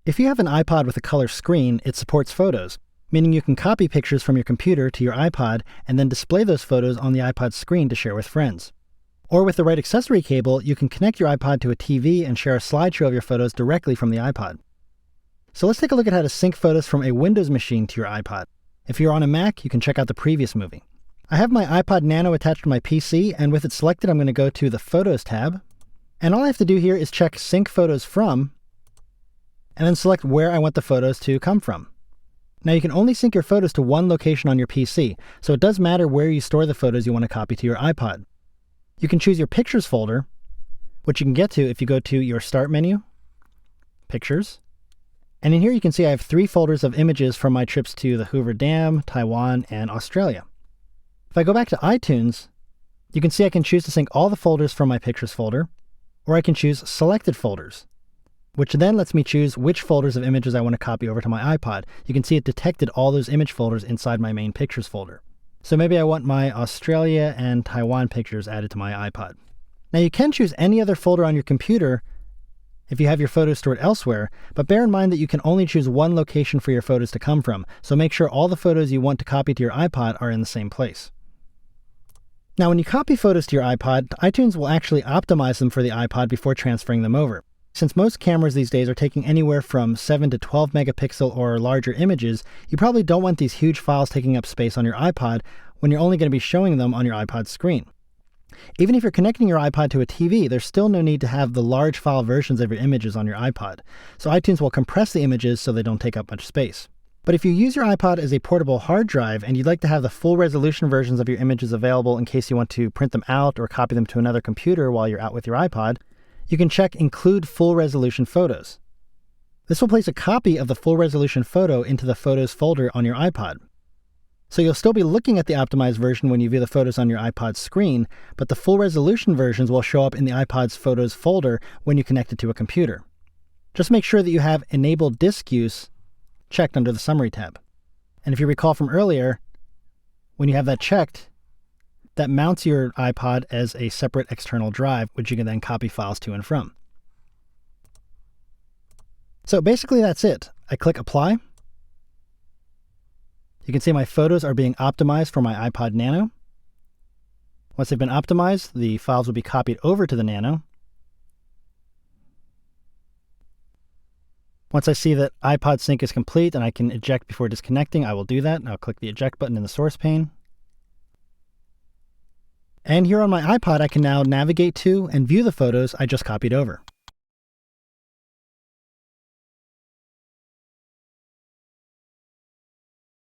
If you have an iPod with a color screen, it supports photos, meaning you can copy pictures from your computer to your iPod and then display those photos on the iPod screen to share with friends. Or with the right accessory cable, you can connect your iPod to a TV and share a slideshow of your photos directly from the iPod. So let's take a look at how to sync photos from a Windows machine to your iPod. If you're on a Mac, you can check out the previous movie. I have my iPod Nano attached to my PC, and with it selected, I'm going to go to the Photos tab. And all I have to do here is check Sync Photos From, and then select where I want the photos to come from. Now you can only sync your photos to one location on your PC, so it does matter where you store the photos you want to copy to your iPod. You can choose your Pictures folder, which you can get to if you go to your Start menu, Pictures, and in here you can see I have 3 folders of images from my trips to the Hoover Dam, Taiwan, and Australia. If I go back to iTunes, you can see I can choose to sync all the folders from my Pictures folder, or I can choose Selected Folders, which then lets me choose which folders of images I want to copy over to my iPod. You can see it detected all those image folders inside my main Pictures folder. So maybe I want my Australia and Taiwan pictures added to my iPod. Now you can choose any other folder on your computer if you have your photos stored elsewhere, but bear in mind that you can only choose one location for your photos to come from, so make sure all the photos you want to copy to your iPod are in the same place. Now when you copy photos to your iPod, iTunes will actually optimize them for the iPod before transferring them over. Since most cameras these days are taking anywhere from 7 to 12 megapixel or larger images, you probably don't want these huge files taking up space on your iPod when you're only going to be showing them on your iPod screen. Even if you're connecting your iPod to a TV, there's still no need to have the large file versions of your images on your iPod, so iTunes will compress the images so they don't take up much space. But if you use your iPod as a portable hard drive and you'd like to have the full resolution versions of your images available in case you want to print them out or copy them to another computer while you're out with your iPod, you can check Include Full Resolution Photos. This will place a copy of the full resolution photo into the Photos folder on your iPod. So you'll still be looking at the optimized version when you view the photos on your iPod's screen, but the full resolution versions will show up in the iPod's Photos folder when you connect it to a computer. Just make sure that you have Enable Disk Use checked under the Summary tab. And if you recall from earlier, when you have that checked, that mounts your iPod as a separate external drive, which you can then copy files to and from. So basically that's it. I click Apply. You can see my photos are being optimized for my iPod Nano. Once they've been optimized, the files will be copied over to the Nano. Once I see that iPod sync is complete and I can eject before disconnecting, I will do that. I'll click the eject button in the source pane. And here on my iPod, I can now navigate to and view the photos I just copied over.